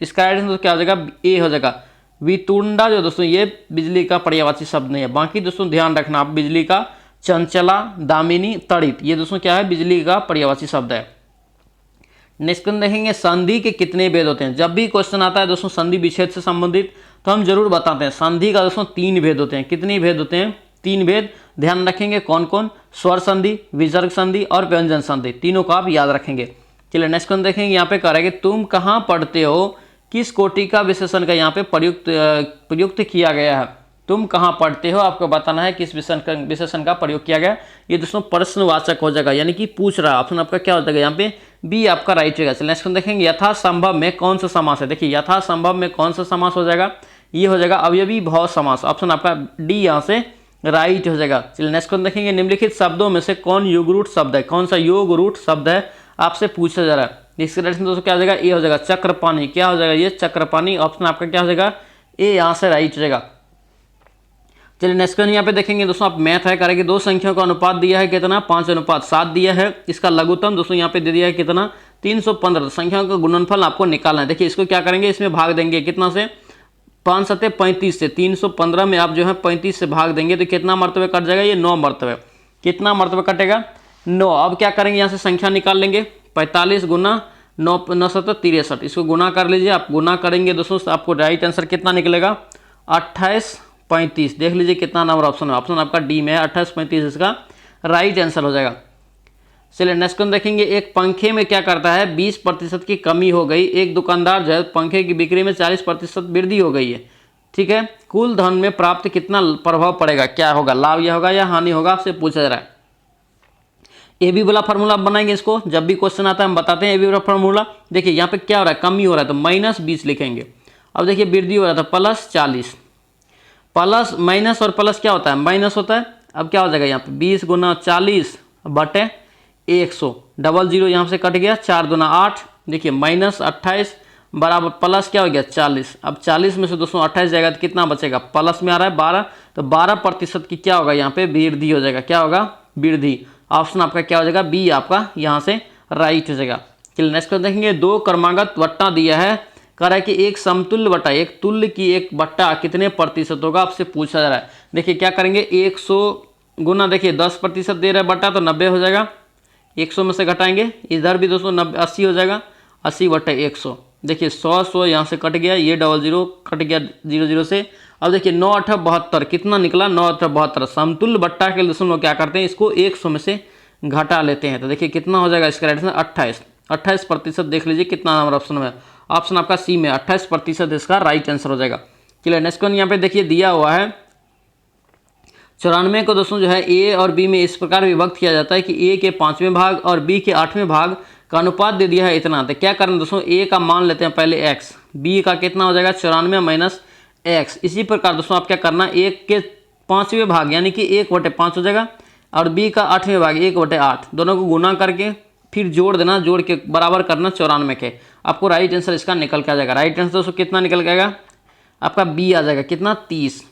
इसका राइट आंसर क्या हो जाएगा, ए हो जाएगा। वितुंडा जो दोस्तों ये बिजली का पर्यायवाची शब्द नहीं है। बाकी दोस्तों ध्यान रखना आप, बिजली का चंचला, दामिनी, तड़ित, ये दोस्तों क्या है, बिजली का पर्यायवाची शब्द है। नेक्स्ट क्वेश्चन देखेंगे, संधि के कितने भेद होते हैं? जब भी क्वेश्चन आता है दोस्तों संधि विच्छेद से संबंधित तो हम जरूर बताते हैं। संधि का दोस्तों 3 भेद होते हैं। कितने भेद होते हैं? 3 भेद। ध्यान रखेंगे कौन कौन? स्वर संधि, विसर्ग संधि और व्यंजन संधि, तीनों को आप याद रखेंगे। चलिए नेक्स्ट क्वेश्चन देखेंगे, यहाँ पे कह रहा है कि तुम कहाँ पढ़ते हो, किस कोटि का विशेषण का यहाँ पे प्रयुक्त किया गया है? तुम कहाँ पढ़ते हो, आपको बताना है किस विशेषण का प्रयोग किया गया। ये दोस्तों प्रश्नवाचक हो जाएगा, यानी कि पूछ रहा है। ऑप्शन आपका क्या हो जाएगा यहाँ पे बी आपका राइट होगा। चलिए नेक्स्ट देखेंगे, यथासंभव में कौन सा समास है? देखिए यथासंभव में कौन सा समास हो जाएगा, ये हो जाएगा अवयवी भाव समास, ऑप्शन आपका डी यहाँ से राइट हो जाएगा। चलिए नेक्स्ट देखेंगे, निम्नलिखित शब्दों में से कौन योग रूट शब्द है? कौन सा योग रूट शब्द है आपसे पूछा जा रहा है। इसके राइट दोस्तों क्या हो जाएगा, ए हो जाएगा, चक्रपाणी। क्या हो जाएगा ये चक्रपाणी, ऑप्शन आपका क्या हो जाएगा ए यहाँ से राइट हो जाएगा। चलिए नेक्स्ट यहाँ पे देखेंगे दोस्तों, आप मैथ है करेंगे, 2 संख्याओं का अनुपात दिया है कितना, 5:7 दिया है। इसका लघुत्तम दोस्तों यहाँ पे दे दिया है कितना, 315। संख्याओं का गुणनफल आपको निकालना है। देखिए इसको क्या करेंगे, इसमें भाग देंगे कितना से, 5 सत्ते 35 से, 315 में आप जो है 35 से भाग देंगे तो कितना मरतबे कट जाएगा, ये 9 मरतबे। कितना मरतबे कटेगा, 9। अब क्या करेंगे, यहाँ से संख्या निकाल लेंगे, 45 गुना 9 7 63, इसको गुना कर लीजिए। आप गुना करेंगे दोस्तों आपको राइट आंसर कितना निकलेगा, 28 35। देख लीजिए कितना नंबर ऑप्शन है, ऑप्शन आपका डी में है, 28 35 इसका राइट आंसर हो जाएगा। चलिए नेक्स्ट क्वेश्चन देखेंगे, एक पंखे में क्या करता है, 20% की कमी हो गई। एक दुकानदार जो है पंखे की बिक्री में 40% वृद्धि हो गई है, ठीक है। कुल धन में प्राप्त कितना प्रभाव पड़ेगा, क्या होगा, लाभ यह होगा या हानि होगा, आपसे पूछा जा रहा है। ए बी वाला फार्मूला बनाएंगे इसको, जब भी क्वेश्चन आता है हम बताते हैं ए बी वाला फार्मूला। देखिए यहाँ पे क्या हो रहा है, कमी हो रहा है तो -20 लिखेंगे। अब देखिए वृद्धि हो रहा था +40, प्लस माइनस और प्लस क्या होता है, माइनस होता है। अब क्या हो जाएगा यहाँ पे 20 गुना 40 बटे 100, डबल जीरो यहाँ से कट गया, 4 दूना 8, देखिए -28 बराबर प्लस क्या हो गया 40। अब 40 में से दोस्तों 28 जाएगा तो कितना बचेगा, प्लस में आ रहा है 12, तो 12% की क्या होगा यहाँ पे वृद्धि हो जाएगा। क्या होगा, वृद्धि। ऑप्शन आपका क्या हो जाएगा, बी आपका यहाँ से राइट हो जाएगा। चलिए नेक्स्ट देखेंगे, 2 क्रमागत बट्टा दिया है, कह रहा है कि एक समतुल्य बट्टा, एक तुल्य की एक बट्टा कितने प्रतिशत होगा, आपसे पूछा जा रहा है। देखिए क्या करेंगे, 100 गुना देखिए 10% दे रहा है बट्टा तो 90 हो जाएगा, 100 में से घटाएंगे, इधर भी दोस्तों 90 80 हो जाएगा, 80 बटे 100। देखिए 100 यहाँ से कट गया, ये डबल जीरो कट गया 0 से। अब देखिए 9 8 72 कितना निकला, 9 8 72। समतुल्य बट्टा के दोस्तों लोग क्या करते हैं, इसको 100 में से घटा लेते हैं, तो देखिए कितना हो जाएगा इसका राइट आंसर 28%। देख लीजिए कितना नंबर ऑप्शन में, ऑप्शन आपका सी में 28% इसका राइट आंसर हो जाएगा। चलिए नेक्स्ट क्वेश्चन यहाँ पे देखिए दिया हुआ है, 94 को दोस्तों जो है ए और बी में इस प्रकार विभक्त किया जाता है कि ए के 5वें भाग और बी के 8वें भाग का अनुपात दे दिया है इतना। तो क्या करना दोस्तों, ए का मान लेते हैं पहले x, बी का कितना हो जाएगा 94 माइनस x। इसी प्रकार दोस्तों आप क्या करना, ए के 5वें भाग यानी कि 1/5 हो जाएगा और बी का 8वें भाग 1/8, दोनों को गुना करके फिर जोड़ देना, जोड़ के बराबर करना 94 के, आपको राइट आंसर इसका निकल के आ जाएगा। राइट आंसर दोस्तों कितना निकल के आएगा, आपका बी आ जाएगा, कितना 30।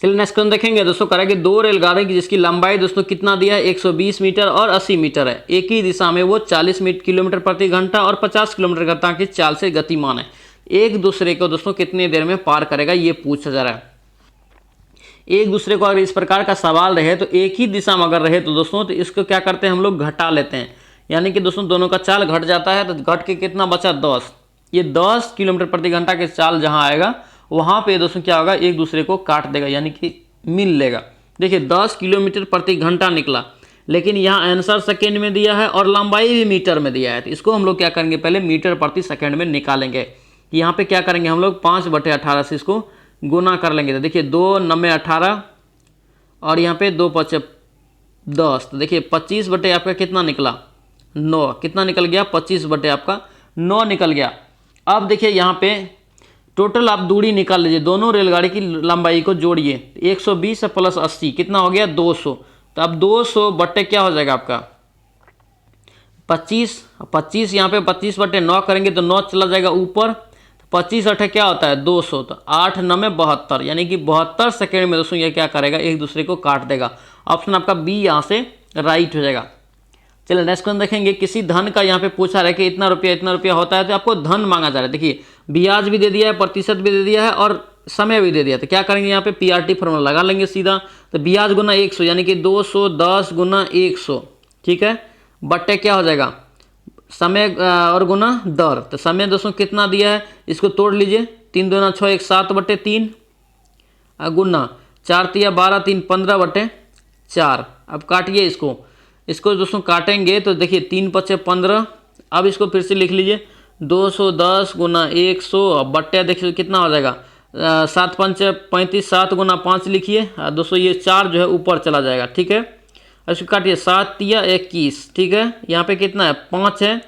चलिए नेक्स्ट क्वेश्चन देखेंगे दोस्तों, करेंगे 2 रेलगाड़ी की जिसकी लंबाई दोस्तों कितना दिया है, 120 मीटर और 80 मीटर है। एक ही दिशा में वो 40 किलोमीटर प्रति घंटा और 50 किलोमीटर घंटा की चाल से गतिमान है। एक दूसरे को दोस्तों कितनी देर में पार करेगा, ये पूछा जा रहा है। एक दूसरे को अगर इस प्रकार का सवाल रहे तो एक ही दिशा में अगर रहे तो दोस्तों तो इसको क्या करते हैं हम लोग, घटा लेते हैं, यानी कि दोस्तों दोनों का चाल घट जाता है तो घट के कितना बचा 10। ये 10 किलोमीटर प्रति घंटा के चाल जहां आएगा वहां पे दोस्तों क्या होगा, एक दूसरे को काट देगा, यानी कि मिल लेगा। देखिए 10 किलोमीटर प्रति घंटा निकला, लेकिन यहाँ आंसर सेकेंड में दिया है और लंबाई भी मीटर में दिया है, तो इसको हम लोग क्या करेंगे, पहले मीटर प्रति सेकेंड में निकालेंगे। यहाँ पे क्या करेंगे हम लोग 5/18 से इसको गुना कर लेंगे। तो देखिए 2 9 18 और यहाँ पे 2 5 10, तो देखिए 25 बटे आपका कितना निकला 9, कितना निकल गया 25 बटे आपका 9 निकल गया। अब देखिए यहाँ पे टोटल आप दूरी निकाल लीजिए, दोनों रेलगाड़ी की लंबाई को जोड़िए। 120 प्लस 80 कितना हो गया 200। तो अब 200 बट्टे क्या हो जाएगा आपका 25। 25 यहाँ पे 25 बट्टे 9 करेंगे तो 9 चला जाएगा ऊपर। 25 अठे क्या होता है 200, तो 8 9 में 72, यानी कि 72 सेकेंड में दोस्तों ये क्या करेगा एक दूसरे को काट देगा। ऑप्शन आपका बी यहाँ से राइट हो जाएगा। चलिए नेक्स्ट क्वेश्चन देखेंगे। किसी धन का यहाँ पे पूछा रहा है कि इतना रुपया होता है, तो आपको धन मांगा जा रहा है। देखिए ब्याज भी दे दिया है, प्रतिशत भी दे दिया है और समय भी दे दिया, तो क्या करेंगे यहाँ पे पीआरटी फॉर्मूला लगा लेंगे सीधा। तो ब्याज गुना 100 यानी कि 210 गुना 100, ठीक है, बट्टे क्या हो जाएगा समय और गुना दर। तो समय दोस्तों कितना दिया है इसको तोड़ लीजिए, 3 दूना 6 1 7 बट्टे 3 गुना 4 तिया 12 3 15 बट्टे 4। अब काटिए इसको दोस्तों काटेंगे तो देखिए 3 पचे 15। अब इसको फिर से लिख लीजिए 210 गुना 100 बट्टे देखिए कितना हो जाएगा 7 पंचे 35 7 गुना 5 लिखिए दोस्तों, ये 4 जो है ऊपर चला जाएगा, ठीक है। इसको काटिए 7 तिया 21, ठीक है। यहाँ पे कितना है 5 है,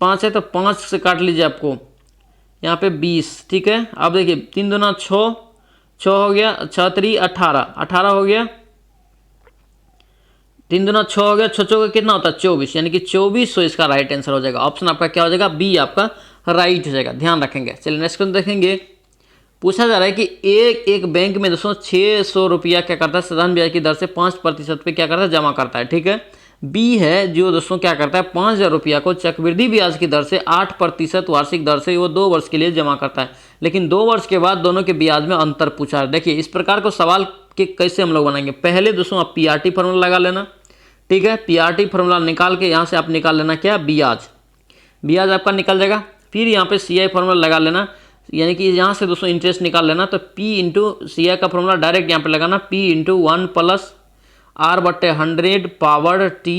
5 है तो 5 से काट लीजिए आपको यहाँ पे 20, ठीक है। अब देखिए 3 दूना 6 हो गया, 6 3 18 हो गया, 3 दूना 6 हो गया, 6 का कितना होता है 24, यानी कि 2400 इसका राइट आंसर हो जाएगा। ऑप्शन आपका क्या हो जाएगा बी आपका राइट हो जाएगा, ध्यान रखेंगे। चलिए नेक्स्ट क्वेश्चन देखेंगे। पूछा जा रहा है कि एक बैंक में दोस्तों 600 रुपया क्या करता है साधारण ब्याज की दर से 5% पे क्या करता है जमा करता है, ठीक है। बी है जो दोस्तों क्या करता है 5000 रुपया को चक्रवृद्धि ब्याज की दर से 8% वार्षिक दर से वो 2 वर्ष के लिए जमा करता है, लेकिन 2 वर्ष के बाद दोनों के ब्याज में अंतर पूछा है। देखिए इस प्रकार को सवाल के कैसे हम लोग बनाएंगे, पहले दोस्तों आप पीआरटी फॉर्मूला लगा लेना, ठीक है। पीआरटी फॉर्मूला निकाल के यहाँ से आप निकाल लेना क्या ब्याज आपका निकल जाएगा। फिर यहाँ पे सीआई फॉर्मूला लगा लेना, यानी कि यहाँ से दोस्तों इंटरेस्ट निकाल लेना। तो P इंटू सी आई का फॉर्मूला डायरेक्ट यहाँ पे लगाना, P इंटू 1 प्लस R बट्टे 100 पावर T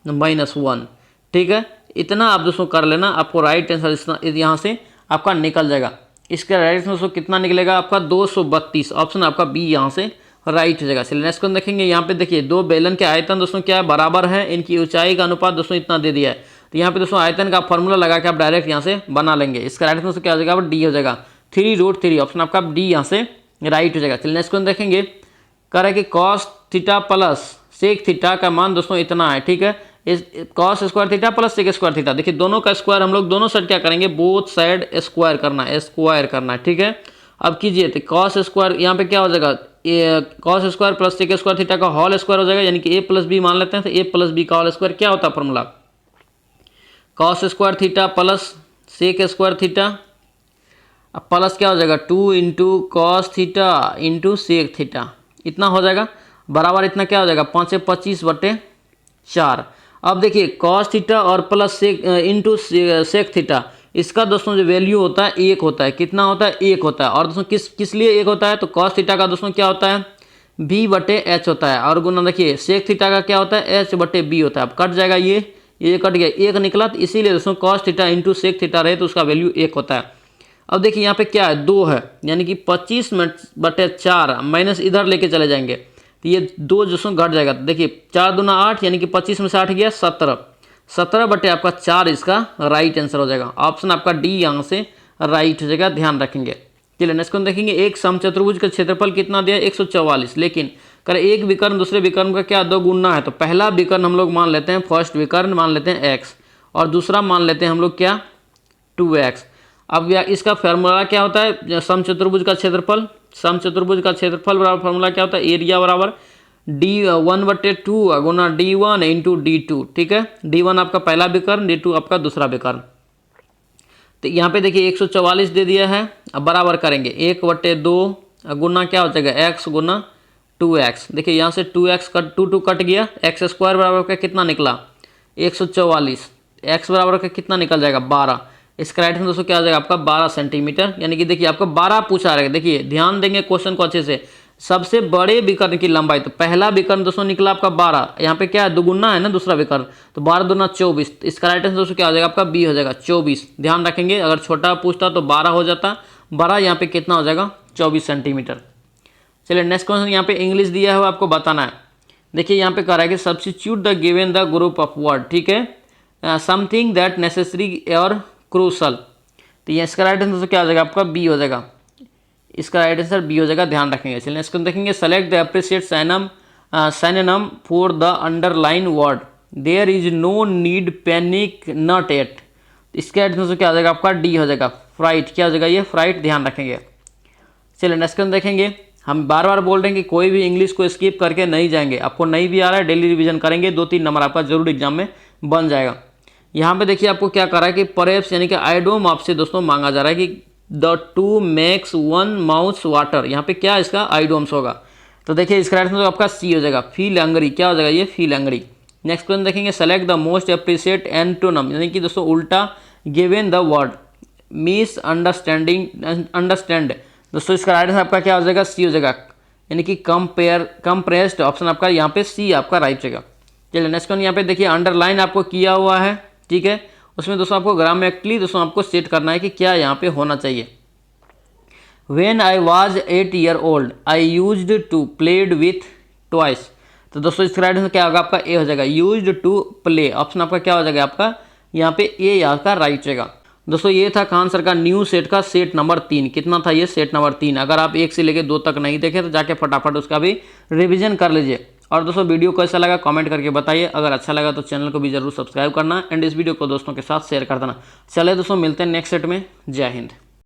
माइनस 1, ठीक है। इतना आप दोस्तों कर लेना, आपको राइट आंसर यहाँ से आपका निकल जाएगा। इसका राइट आंसर दोस्तों कितना निकलेगा आपका 232, ऑप्शन आपका बी यहाँ से राइट हो जाएगा। चलिए नेक्स्ट क्वेश्चन देखेंगे। यहाँ पे देखिए 2 बेलन के आयतन दोस्तों क्या है बराबर है, इनकी ऊंचाई का अनुपात दोस्तों इतना दे दिया है। तो यहाँ पे दोस्तों आयतन का फॉर्मूला लगा के आप डायरेक्ट यहाँ से बना लेंगे। इसका राइट आंसर क्या हो जाएगा डी हो जाएगा 3√3, ऑप्शन आपका डी यहाँ से राइट हो जाएगा। चलिए नेक्स्ट क्वेश्चन देखेंगे। कह रहा है कि cos theta plus sec theta का मान दोस्तों इतना है, ठीक है। इस cos square theta plus sec square theta, देखिए दोनों का स्क्वायर हम लोग दोनों साइड क्या करेंगे बोथ साइड स्क्वायर करना है, ठीक है। अब कीजिए तो कॉस स्क्वायर यहाँ पे क्या हो जाएगा cos square plus sec square theta का होल स्क्वायर हो जाएगा, यानी कि a प्लस बी मान लेते हैं। तो a प्लस बी का होल स्क्वायर क्या होता है formula cos square theta plus sec square theta, अब प्लस क्या हो जाएगा 2 into cos theta into sec theta, इतना हो जाएगा बराबर इतना क्या हो जाएगा 5 25 बटे 4। अब देखिए कॉस थीटा और plus sec into sec theta, इसका दोस्तों जो वैल्यू होता है 1 होता है, कितना होता है 1 होता है। और दोस्तों किस लिए 1 होता है, तो कॉस थीटा का दोस्तों क्या होता है b बटे एच होता है, और गुना देखिए सेक थीटा का क्या होता है h बटे b होता है। अब कट जाएगा ये कट गया 1 निकला, तो इसीलिए दोस्तों cos theta into sec theta रहे तो उसका वैल्यू 1 होता है। अब देखिए यहाँ पे क्या है 2 है, यानी कि 25 बटे 4 माइनस इधर लेके चले जाएंगे तो ये 2 दोस्तों घट जाएगा। तो देखिए 4 दूना 8, यानी कि 25 में से 8 गया 17 बटे आपका 4 इसका राइट आंसर हो जाएगा। ऑप्शन आपका डी यहाँ से राइट हो जाएगा, ध्यान रखेंगे। चलिए नेक्स्ट क्वेश्चन देखेंगे। एक समचतुर्भुज का क्षेत्रफल कितना दिया 144, लेकिन कर एक विकर्ण दूसरे विकर्ण का क्या 2 गुना है। तो पहला विकर्ण हम लोग मान लेते हैं, फर्स्ट विकर्ण मान लेते हैं x, और दूसरा मान लेते हैं हम लोग क्या 2x। अब इसका फॉर्मूला क्या होता है समचतुर्भुज का क्षेत्रफल, समचतुर्भुज का क्षेत्रफल बराबर फॉर्मूला क्या होता है एरिया बराबर d1 बटे 2 गुना d1 इंटू d2, ठीक है। d1 आपका पहला विकर्ण, d2 आपका दूसरा विकर्ण। तो यहाँ पे देखिए 144 दे दिया है, अब बराबर करेंगे 1 बटे 2 गुना क्या हो जाएगा x गुना 2x। देखिए यहाँ से 2x कट 2 कट गया, x स्क्वायर बराबर का कितना निकला 144, x बराबर का कितना निकल जाएगा 12। इसका राइट आंसर दोस्तों क्या आ जाएगा आपका 12 सेंटीमीटर, यानी कि देखिए आपको 12 पूछा रहेगा। देखिए ध्यान देंगे क्वेश्चन को अच्छे से, सबसे बड़े विकर्ण की लंबाई, तो पहला विकर्ण दोस्तों निकला आपका 12, यहाँ पे क्या है दुगुना है ना दूसरा विकर्ण, तो 12 दूना 24। इसका राइट आंसर दोस्तों क्या हो जाएगा आपका बी हो जाएगा 24। ध्यान रखेंगे अगर छोटा पूछता तो 12 हो जाता, 12 यहाँ पे कितना हो जाएगा 24 सेंटीमीटर। चलिए नेक्स्ट क्वेश्चन यहाँ पे इंग्लिश दिया है आपको बताना है। देखिए यहाँ पे कह रहा है कि substitute the given the group of word, ठीक है, समथिंग दैट नेसेसरी और क्रूशल। तो ये इसका राइट आंसर क्या हो जाएगा आपका बी हो जाएगा, इसका राइट आंसर बी हो जाएगा, ध्यान रखेंगे। चलिए इसको देखेंगे, select the appropriate synonym for the underline word, there is no need panic not at. इसका राइट आंसर क्या हो जाएगा आपका डी हो जाएगा, फ्राइट। क्या हो जाएगा ये, फ्राइट, ध्यान रखेंगे। चलिए नेक्स्ट क्वेश्चन देखेंगे। हम बार बार बोल रहे हैं कि कोई भी इंग्लिश को स्किप करके नहीं जाएंगे, आपको नहीं भी आ रहा है डेली रिवीजन करेंगे, 2-3 नंबर आपका जरूर एग्जाम में बन जाएगा। यहाँ पे देखिए आपको क्या कर रहा है कि परेप्स यानी कि आइडोम आपसे दोस्तों मांगा जा रहा है कि the two makes one mouth water, यहाँ पे क्या इसका आइडोम्स होगा। तो देखिए इसका राइट आंसर आपका सी हो जाएगा, फील एंग्री। क्या हो जाएगा ये, फील एंग्री। नेक्स्ट क्वेश्चन देखेंगे, select the most appreciate antonym, यानी कि दोस्तों उल्टा given the word miss understanding understand. दोस्तों इसका राइट आंसर आपका क्या हो जाएगा, सी हो जाएगा, यानी कि कंप्रेस्ड। ऑप्शन आपका यहाँ पे सी आपका राइट रहेगा। चलिए नेक्स्ट क्वेश्चन यहाँ पे देखिए, अंडरलाइन आपको किया हुआ है, ठीक है। उसमें दोस्तों आपको ग्रामेटिकली दोस्तों आपको सेट करना है कि क्या यहाँ पे होना चाहिए। When I was 8 years old, I used to played with toys। तो दोस्तों इसका राइट आंसर क्या होगा आपका, ए हो जाएगा, यूज्ड टू प्ले। ऑप्शन आपका क्या हो जाएगा आपका यहाँ पे ए आपका राइट रहेगा। दोस्तों ये था खान सर का न्यू सेट का सेट नंबर 3। कितना था ये, सेट नंबर 3। अगर आप 1 से लेकर 2 तक नहीं देखे तो जाके फटाफट उसका भी रिवीजन कर लीजिए। और दोस्तों वीडियो कैसा लगा कमेंट करके बताइए, अगर अच्छा लगा तो चैनल को भी जरूर सब्सक्राइब करना एंड इस वीडियो को दोस्तों के साथ शेयर कर देना। चलिए दोस्तों मिलते हैं नेक्स्ट सेट में, जय हिंद।